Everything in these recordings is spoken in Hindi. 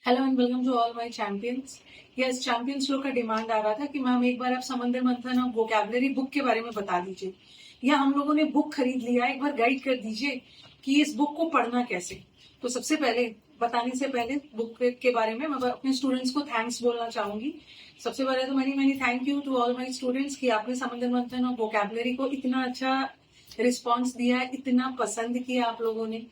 Hello and welcome to all my champions. Yes, champions लोग का डिमांड आ रहा था कि मैम एक बार आप समंदर मंथन और वोकैबुलरी बुक के बारे में बता दीजिए, या हम लोगों ने बुक खरीद लिया, एक बार गाइड कर दीजिए कि इस बुक को पढ़ना कैसे। तो सबसे पहले बताने से पहले बुक के बारे में मैं अपने स्टूडेंट्स को थैंक्स बोलना चाहूंगी। सबसे पहले तो many many thank you to all my students कि आपने समंदर मंथन और वोकैबुलरी को इतना अच्छा रिस्पॉन्स दिया है, इतना पसंद किया आप लोगों ने।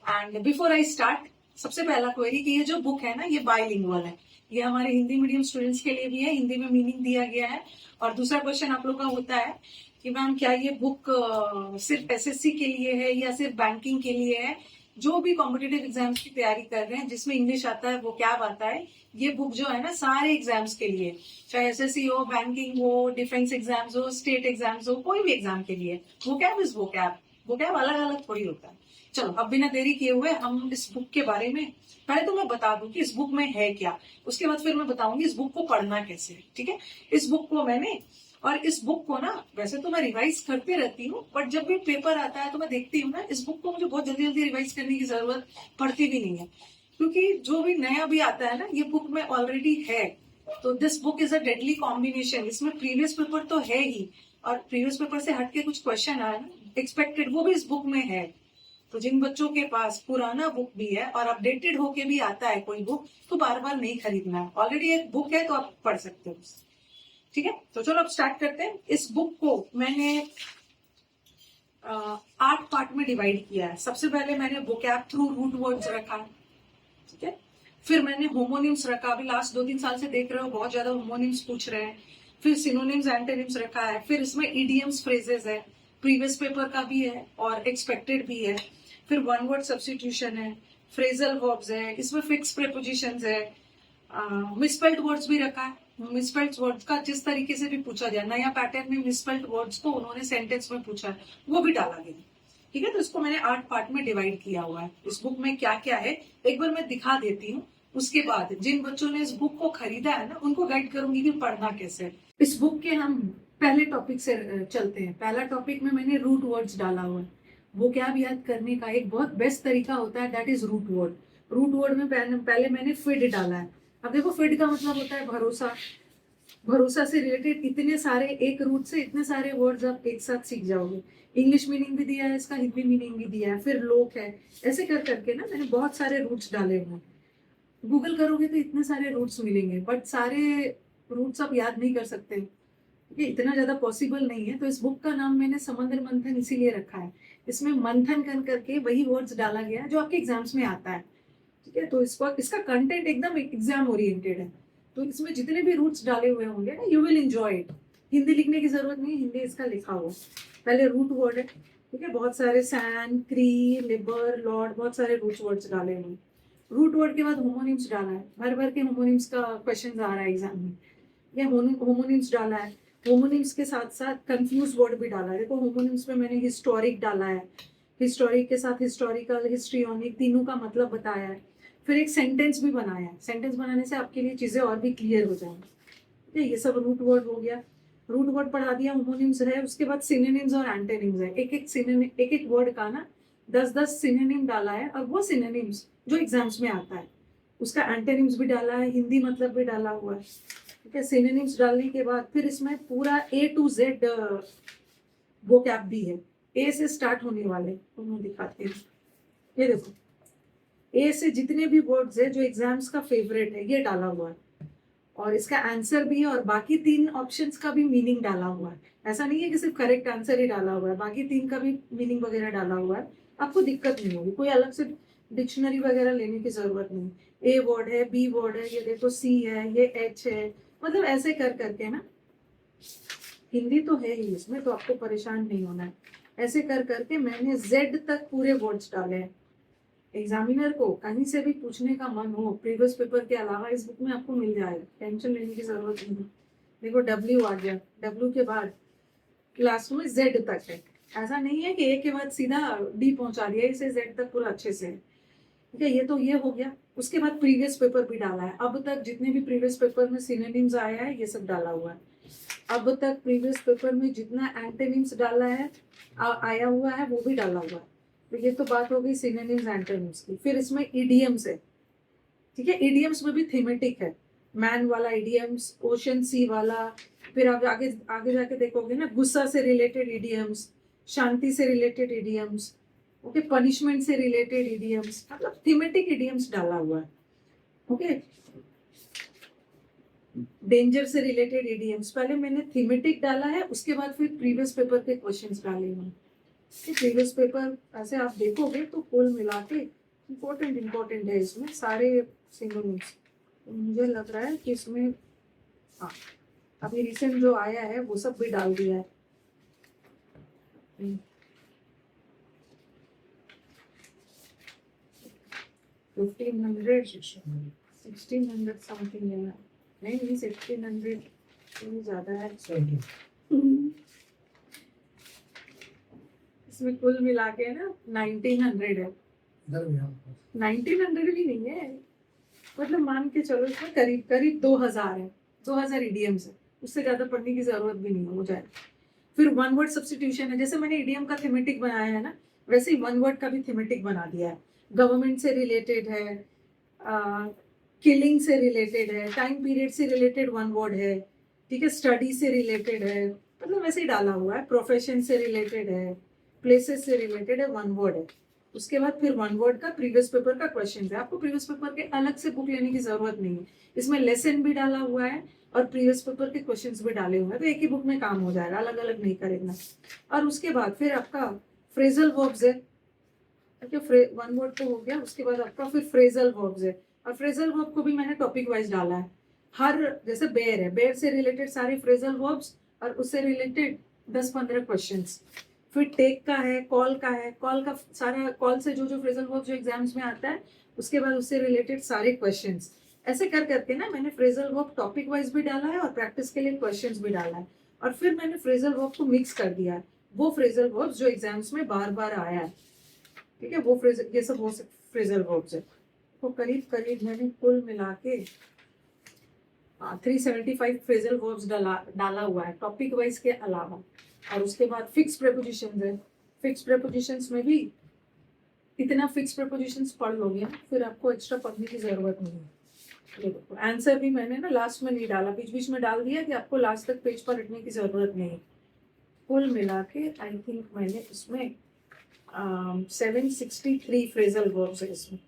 एंड बिफोर आई स्टार्ट, सबसे पहला क्वेरी कि ये जो बुक है ना, ये बाइलिंगुअल है। ये हमारे हिंदी मीडियम स्टूडेंट्स के लिए भी है, हिंदी में मीनिंग दिया गया है। और दूसरा क्वेश्चन आप लोग का होता है कि मैम क्या ये बुक सिर्फ एसएससी के लिए है या सिर्फ बैंकिंग के लिए है। जो भी कॉम्पिटेटिव एग्जाम्स की तैयारी कर रहे हैं, जिसमें इंग्लिश आता है, वो क्या आता है, ये बुक जो है ना सारे एग्जाम्स के लिए, चाहे एसएससी हो, बैंकिंग हो, डिफेंस एग्जाम्स हो, स्टेट एग्जाम्स हो, कोई भी एग्जाम के लिए। वोकैब इज वोकैब, वोकैब अलग अलग थोड़ी होता है। चलो अब बिना देरी किए हुए हम इस बुक के बारे में, पहले तो मैं बता दूं कि इस बुक में है क्या, उसके बाद फिर मैं बताऊंगी इस बुक को पढ़ना कैसे है। ठीक है, इस बुक को मैंने, और इस बुक को ना वैसे तो मैं रिवाइज करते रहती हूँ, बट जब भी पेपर आता है तो मैं देखती हूँ ना, इस बुक को मुझे बहुत जल्दी जल्दी रिवाइज करने की जरूरत पड़ती भी नहीं है, क्योंकि जो भी नया भी आता है ना, ये बुक में ऑलरेडी है। तो this book is a deadly combination. इसमें प्रीवियस पेपर तो है ही, और प्रीवियस पेपर से हटके कुछ क्वेश्चन आए ना एक्सपेक्टेड, वो भी इस बुक में है। तो जिन बच्चों के पास पुराना बुक भी है और अपडेटेड होके भी आता है कोई बुक, तो बार बार नहीं खरीदना है, ऑलरेडी एक बुक है तो आप पढ़ सकते हो। ठीक है, तो चलो अब स्टार्ट करते हैं। इस बुक को मैंने 8 पार्ट में डिवाइड किया है। सबसे पहले मैंने वोकैब थ्रू रूट वर्ड्स रखा है। ठीक है, फिर मैंने होमोनिम्स रखा। अभी लास्ट 2-3 साल से देख रहे हो बहुत ज्यादा होमोनिम्स पूछ रहे हैं। फिर सिनोनिम्स एंटोनिम्स रखा है। फिर इसमें इडियम्स फ्रेजेस है, प्रीवियस पेपर का भी है और एक्सपेक्टेड भी है। फिर वन वर्ड सब्सटीट्यूशन है, फ्रेजल वर्ब्स है, इसमें फिक्स प्रेपोजिशंस है, मिसस्पेल्ड वर्ड्स भी रखा है। मिसस्पेल्ड वर्ड्स का जिस तरीके से भी पूछा जाए, नया पैटर्न में मिसस्पेल्ड वर्ड्स को उन्होंने सेंटेंस में पूछा है, वो भी डाला गया। ठीक है, तो इसको मैंने 8 पार्ट में डिवाइड किया हुआ है। इस बुक में क्या क्या है एक बार मैं दिखा देती हूँ, उसके बाद जिन बच्चों ने इस बुक को खरीदा है ना, उनको गाइड करूंगी कि पढ़ना कैसे है। इस बुक के हम पहले टॉपिक से चलते हैं। पहला टॉपिक में मैंने रूट वर्ड्स डाला हुआ है। वो क्या याद करने का एक बहुत बेस्ट तरीका होता है, that is root word. Root word में पहले मैंने फिड डाला है। अब देखो, फिड का मतलब होता है भरोसा। भरोसा से रिलेटेड इतने सारे, एक रूट से इतने सारे वर्ड्स आप एक साथ सीख जाओगे। इंग्लिश मीनिंग भी दिया है इसका, हिंदी मीनिंग भी दिया है, फिर लोक है। ऐसे कर करके ना मैंने बहुत सारे रूट्स डाले हुए हैं। गूगल करोगे तो इतने सारे रूट्स मिलेंगे, बट सारे रूट्स आप याद नहीं कर सकते, ये इतना ज्यादा पॉसिबल नहीं है। तो इस बुक का नाम मैंने समंदर मंथन इसीलिए रखा है। इसमें मंथन कर करके वही वर्ड्स डाला गया है जो आपके एग्जाम्स में आता है। ठीक है, तो इसका कंटेंट एकदम एग्जाम ओरिएंटेड है। तो इसमें जितने भी रूट्स डाले हुए होंगे ना, you will enjoy it. Hindi लिखने की जरूरत नहीं, हिंदी इसका लिखा हुआ। पहले रूट वर्ड है। ठीक है, बहुत सारे सैन, क्री, लिबर, लॉर्ड, बहुत सारे रूट वर्ड्स डाले हुए। रूट वर्ड के बाद होमोनिम्स डाला है। भर भर के होमोनिम्स का क्वेश्चन आ रहा है एग्जाम में। ये होमोनिम्स डाला है। होमोनिम्स के साथ साथ कंफ्यूज वर्ड भी डाला है। देखो, होमोनिम्स में मैंने हिस्टोरिक डाला है। हिस्टोरिक के साथ हिस्टोरिकल, हिस्ट्रियोनिक, तीनों का मतलब बताया है। फिर एक सेंटेंस भी बनाया है। सेंटेंस बनाने से आपके लिए चीजें और भी क्लियर हो जाएंगी। ठीक है, ये सब रूट वर्ड हो गया। रूट वर्ड पढ़ा दिया, होमोनिम्स है। उसके बाद सिनोनिम्स और एंटोनिम्स है। एक एक वर्ड का ना 10-10 सिनोनिम डाला है, और वो सिनोनिम्स जो एग्जाम्स में आता है उसका एंटोनिम्स भी डाला है, हिंदी मतलब भी डाला हुआ है। ठीक है, सिनोनिम्स डालने के बाद फिर इसमें पूरा A to Z वो कैप भी है। ए से स्टार्ट होने वाले तो मैं दिखाती हूँ। ये देखो, ए से जितने भी वर्ड्स है जो एग्जाम्स का फेवरेट है, ये डाला हुआ है। और इसका आंसर भी है, और बाकी 3 ऑप्शंस का भी मीनिंग डाला हुआ है। ऐसा नहीं है कि सिर्फ करेक्ट आंसर ही डाला हुआ है, बाकी 3 का भी मीनिंग वगैरह डाला हुआ है। आपको दिक्कत नहीं होगी, कोई अलग से डिक्शनरी वगैरह लेने की जरूरत नहीं। ए वर्ड है, बी वर्ड है, ये देखो सी है, ये एच है। मतलब ऐसे कर करके ना, हिंदी तो है ही इसमें, तो आपको परेशान नहीं होना है। ऐसे कर करके मैंने जेड तक पूरे वर्ड्स डाले हैं। एग्जामिनर को कहीं से भी पूछने का मन हो प्रीवियस पेपर के अलावा, इस बुक में आपको मिल जाएगा, टेंशन लेने की जरूरत नहीं। देखो, डब्ल्यू आ गया, डब्ल्यू के बाद लास्ट में जेड तक है। ऐसा नहीं है कि ए के बाद सीधा डी पहुंचा दिया, इसे जेड तक पूरा अच्छे से। ठीक है, ये तो ये हो गया। उसके बाद प्रीवियस पेपर भी डाला है। अब तक जितने भी प्रीवियस पेपर में सिनोनिम्स आया है, ये सब डाला हुआ है। अब तक प्रीवियस पेपर में जितना एंटोनिम्स डाला है, आया हुआ है, वो भी डाला हुआ है। तो ये तो बात हो गई सिनोनिम्स एंटोनिम्स की। फिर इसमें इडियम्स है। ठीक है। इडियम्स में भी थीमेटिक है, मैन वाला इडियम्स, ओशन सी वाला, फिर आप आगे आगे जाके देखोगे ना, गुस्सा से रिलेटेड इडियम्स, शांति से रिलेटेड इडियम्स, ओके, पनिशमेंट से रिलेटेड इडियम्स, मतलब थीमेटिक इडियम्स डाला हुआ है। ओके, डेंजर से रिलेटेड इडियम्स, पहले मैंने थीमेटिक डाला है, उसके बाद फिर प्रीवियस पेपर के क्वेश्चंस डाले हैं। प्रीवियस पेपर ऐसे आप देखोगे तो कुल मिला के इम्पोर्टेंट है इसमें सारे सिनोनिम्स। मुझे लग रहा है कि इसमें हाँ अभी रिसेंट जो आया है वो सब भी डाल दिया है। 1500 1600 समथिंग है, नहीं 1600 ज्यादा है। इसमें कुल मिला के ना 1900 है, 1900 भी नहीं है, मतलब मान के चलो इसमें करीब करीब 2000 है, 2000 इडियम्स है, उससे ज्यादा पढ़ने की जरूरत भी नहीं हो जाए। फिर वन वर्ड सब्स्टिट्यूशन है, जैसे मैंने इडियम का थीमेटिक बनाया है ना, वैसे ही वन वर्ड का भी थीमेटिक बना दिया है। गवर्नमेंट से रिलेटेड है, किलिंग से रिलेटेड है, टाइम पीरियड से रिलेटेड वन वर्ड है, ठीक है, स्टडी से रिलेटेड है, मतलब वैसे ही डाला हुआ है, प्रोफेशन से रिलेटेड है, प्लेसेस से रिलेटेड है, वन वर्ड है। उसके बाद फिर वन वर्ड का प्रीवियस पेपर का क्वेश्चन है, आपको प्रीवियस पेपर के अलग से बुक लेने की जरूरत नहीं है, इसमें लेसन भी डाला हुआ है और प्रीवियस पेपर के क्वेश्चंस भी डाले हुए हैं, तो एक ही बुक में काम हो जाएगा, अलग अलग नहीं करेगा। और उसके बाद फिर आपका फ्रेजल वर्ब्स है, वन वर्ड तो हो गया, उसके बाद आपका फिर फ्रेजल वर्ब्स है, और फ्रेजल वर्ब को भी मैंने टॉपिक वाइज डाला है। हर जैसे बेयर है, बेयर से रिलेटेड सारे फ्रेजल वर्ब्स और उससे रिलेटेड 10-15 क्वेश्चंस। फिर टेक का है, कॉल का है, कॉल का सारा, कॉल से जो जो फ्रेजल वर्ब जो एग्जाम्स में आता है, उसके बाद उससे रिलेटेड सारे क्वेश्चंस। ऐसे कर करके ना मैंने फ्रेजल वर्ब टॉपिक वाइज भी डाला है और प्रैक्टिस के लिए क्वेश्चंस भी डाला है, और फिर मैंने फ्रेजल वर्ब को मिक्स कर दिया है, वो फ्रेजल वर्ब जो एग्जाम्स में बार बार आया है, ठीक है, वो फ्रेजल, ये सब वो फ्रेजल वर्ब्स है। तो करीब करीब मैंने कुल मिला के 375 फ्रेजल वर्ब्स डाला हुआ है टॉपिक वाइज के अलावा। और उसके बाद फिक्स प्रेपोजिशंस है, फिक्स प्रेपोजिशंस में भी इतना फिक्स प्रेपोजिशंस पढ़ लोगे ना, फिर आपको एक्स्ट्रा पढ़ने की जरूरत नहीं है। ये देखो आंसर भी मैंने ना लास्ट में नहीं डाला, बीच बीच में डाल दिया कि आपको लास्ट तक पेज पर लिखने की जरूरत नहीं है। कुल मिला के आई थिंक मैंने इसमें 763 फ्रेजल वर्ब्स है इसमें,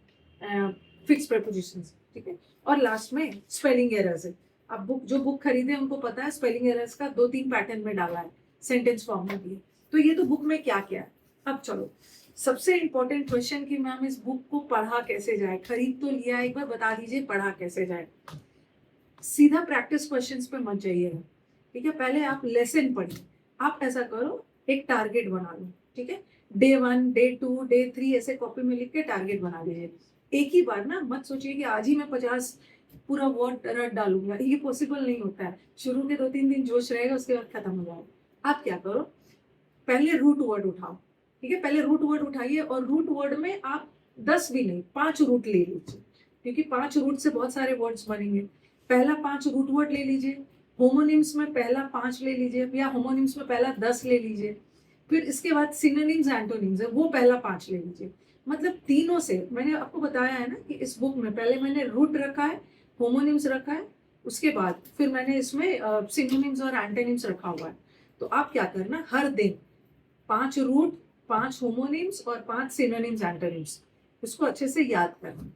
फिक्स प्रेपोजिशंस, ठीक है। और लास्ट में स्पेलिंग एरर्स है। अब बुक खरीदे उनको पता है स्पेलिंग एरर्स का 2-3 पैटर्न में डाला है, सेंटेंस फॉर्म में भी। तो ये तो बुक में क्या क्या है। अब चलो सबसे इंपॉर्टेंट क्वेश्चन कि मैम इस बुक को पढ़ा कैसे जाए, खरीद तो लिया, एक बार बता दीजिए पढ़ा कैसे जाए। सीधा प्रैक्टिस क्वेश्चंस पे मत जाइएगा, ठीक है, पहले आप लेसन पढ़िए। आप ऐसा करो, एक टारगेट बना लो, ठीक है, डे 1, डे 2, डे 3 ऐसे कॉपी में लिख के टारगेट बना लीजिए। एक ही बार ना मत सोचिए कि आज ही मैं 50 पूरा वर्ड रट डालूंगा, ये पॉसिबल नहीं होता है। शुरू के 2-3 दिन जोश रहेगा, उसके बाद खत्म हो जाएगा। आप क्या करो, पहले रूट वर्ड उठाओ, ठीक है, पहले रूट वर्ड उठाइए, और रूट वर्ड में आप 10 भी नहीं 5 रूट ले लीजिए, क्योंकि 5 रूट से बहुत सारे वर्ड्स बनेंगे। पहला 5 रूट वर्ड ले लीजिए, होमोनिम्स में पहला 5 ले लीजिए, या होमोनिम्स में पहला 10 ले लीजिए। फिर इसके बाद सिनोनिम्स एंटोनिम्स है, वो पहला 5 ले लीजिए। मतलब तीनों से मैंने आपको बताया है ना कि इस बुक में पहले मैंने रूट रखा है, होमोनिम्स रखा है, उसके बाद फिर मैंने इसमें सिनोनिम्स और एंटोनिम्स रखा हुआ है। तो आप क्या करना, हर दिन 5 रूट, 5 होमोनिम्स और 5 सिनोनिम्स एंटोनिम्स, इसको अच्छे से याद करना,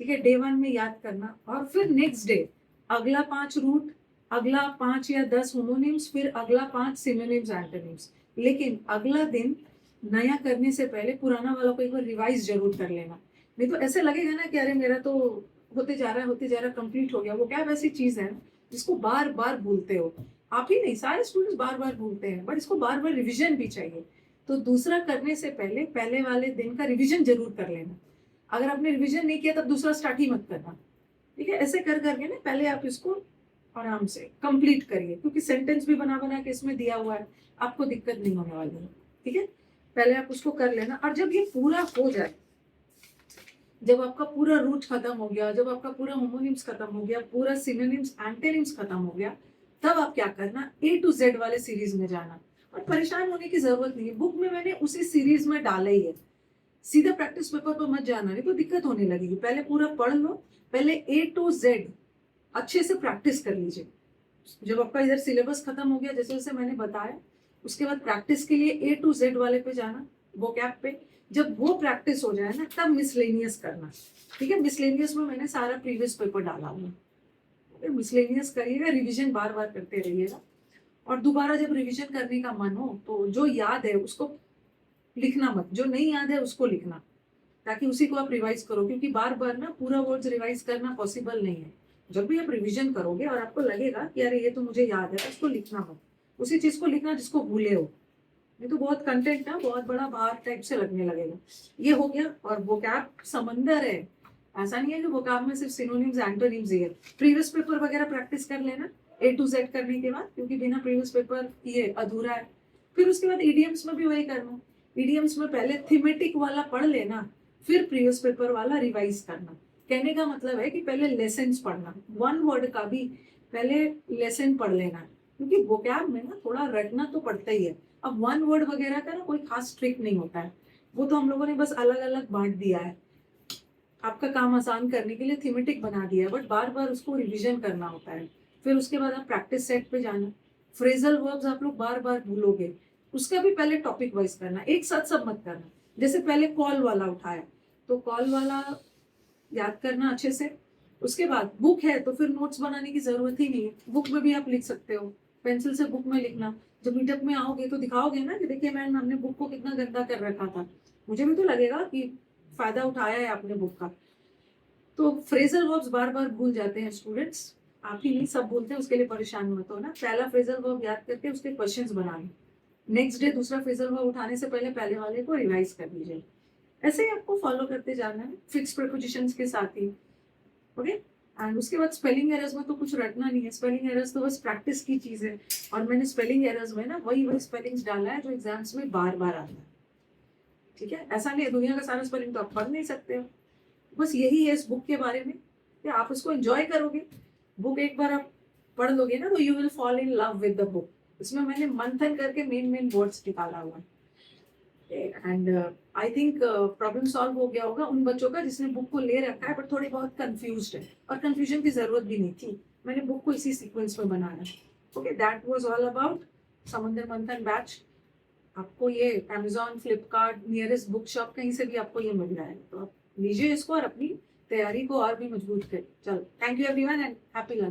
ठीक है, डे 1 में याद करना। और फिर नेक्स्ट डे अगला 5 रूट, अगला 5 या 10 होमोनिम्स, फिर अगला 5 सिनोनिम्स एंटोनिम्स। लेकिन अगला दिन नया करने से पहले पुराना वाला को एक बार रिवाइज जरूर कर लेना, नहीं तो ऐसे लगेगा ना कि अरे मेरा तो होते जा रहा कंप्लीट हो गया। वो क्या वैसी चीज है जिसको बार बार भूलते हो, आप ही नहीं सारे स्टूडेंट्स बार बार भूलते हैं, बट इसको बार बार रिविजन भी चाहिए। तो दूसरा करने से पहले पहले वाले दिन का रिविजन जरूर कर लेना। अगर आपने रिविजन नहीं किया तब दूसरा स्टार्ट ही मत करना, ठीक है। ऐसे कर करके ना पहले आप इसको आराम से कंप्लीट करिए, क्योंकि सेंटेंस भी बना बना के इसमें दिया हुआ है, आपको दिक्कत नहीं होने वाली है, ठीक है। पहले आप उसको कर लेना, और जब ये पूरा हो जाए, जब आपका पूरा रूट खत्म हो गया, जब आपका पूरा होमोनिम्स खत्म हो गया, पूरा सिनोनिम्स एंटोनिम्स खत्म हो गया, तब आप क्या करना, A to Z वाले सीरीज में जाना। और परेशान होने की जरूरत नहीं है, बुक में मैंने उसी सीरीज में डाला ही है। सीधा प्रैक्टिस पेपर पर मत जाना, नहीं तो दिक्कत होने लगेगी। पहले पूरा पढ़ लो, पहले A to Z अच्छे से प्रैक्टिस कर लीजिए। जब आपका इधर सिलेबस खत्म हो गया, जैसे जैसे मैंने बताया, उसके बाद प्रैक्टिस के लिए A to Z वाले पे जाना, वो कैप पे। जब वो प्रैक्टिस हो जाए ना, तब मिसलेनियस करना। ठीक है, मिसलेनियस में मैंने सारा प्रीवियस पेपर डाला हुआ। मिसलेनियस करिएगा, रिविजन बार बार करते रहिएगा। और दोबारा जब रिविजन करने का मन हो तो जो याद है उसको लिखना मत, जो नहीं याद है उसको लिखना, ताकि उसी को आप रिवाइज करो। क्योंकि बार बार ना पूरा वर्ड्स रिवाइज करना पॉसिबल नहीं है। जब भी आप रिवीजन करोगे और आपको लगेगा कि अरे ये तो मुझे याद है, उसको लिखना मत। उसी चीज को लिखना जिसको भूले हो, नहीं तो बहुत कंटेंट ना बहुत बड़ा भार टाइप से लगने लगेगा। ये हो गया। और वोकैब समंदर है, ऐसा नहीं है कि वोकैब में सिर्फ सिनोनिम्स एंटोनिम्स ही है। प्रीवियस पेपर वगैरह प्रैक्टिस कर लेना A to Z करने के बाद, क्योंकि बिना प्रीवियस पेपर ये अधूरा है। फिर उसके बाद ईडीएम्स में भी वही करना। ईडीएम्स में पहले थीमेटिक वाला पढ़ लेना, फिर प्रीवियस पेपर वाला रिवाइज करना। कहने का मतलब है कि पहले लेसन्स पढ़ना, वन वर्ड का भी पहले लेसन पढ़ लेना, क्योंकि वोकैब में ना थोड़ा रटना तो पड़ता ही है। अब वन वर्ड वगैरह का ना कोई खास ट्रिक नहीं होता है, वो तो हम लोगों ने बस अलग अलग बांट दिया है, आपका काम आसान करने के लिए थीमेटिक बना दिया है, बट बार बार उसको रिविजन करना होता है। फिर उसके बाद आप प्रैक्टिस सेट पे जाना। फ्रेजल वर्ब्स आप लोग बार बार भूलोगे, उसका भी पहले टॉपिक वाइज करना, एक साथ सब मत करना। जैसे पहले कॉल वाला उठाया, तो कॉल वाला याद करना अच्छे से। उसके बाद बुक है तो फिर नोट्स बनाने की जरूरत ही नहीं है, बुक में भी आप लिख सकते हो, पेंसिल से बुक में लिखना। जब मीटअप में आओगे तो दिखाओगे ना कि देखिए मैम, हमने बुक को कितना गंदा कर रखा था, मुझे भी तो लगेगा कि फायदा उठाया है आपने बुक का। तो फ्रेजल वर्ब्स बार बार भूल जाते हैं स्टूडेंट्स, आप ही नहीं सब भूलते हैं, उसके लिए परेशान मत हो ना। पहला फ्रेजल वर्ब याद करके उसके क्वेश्चंस बनाने, नेक्स्ट डे दूसरा फ्रेजल वर्ब उठाने से पहले पहले वाले को रिवाइज कर लीजिए। ऐसे ही आपको फॉलो करते जाना है फिक्स प्रीपोजिशंस के साथ ही। ओके, एंड उसके बाद स्पेलिंग एरर्स में तो कुछ रटना नहीं है, स्पेलिंग एरर्स तो बस प्रैक्टिस की चीज है। और मैंने स्पेलिंग एरर्स में ना वही वही स्पेलिंग्स डाला है जो एग्जाम्स में बार बार आता है। ठीक है, ऐसा नहीं है दुनिया का सारा स्पेलिंग तो आप पढ़ नहीं सकते हो। बस यही है इस बुक के बारे में कि आप उसको एंजॉय करोगे। बुक एक बार आप पढ़ लोगे ना तो you will fall in love with the book. इसमें मैंने मंथन करके मेन मेन वर्ड्स निकाला हुआ है। And I think problem solve हो गया होगा उन बच्चों का जिसने बुक को ले रखा है बट थोड़े बहुत कंफ्यूज्ड है, और कंफ्यूजन की जरूरत भी नहीं थी, मैंने बुक को इसी सीक्वेंस में बनाया। Okay, that was all about समंदर मंथन बैच। आपको ये Amazon, Flipkart, nearest book shop कहीं से भी आपको ये मिल जाएगा, तो आप लीजिए इसको और अपनी तैयारी को और भी मजबूत करिए। चलो, thank you everyone and happy learning.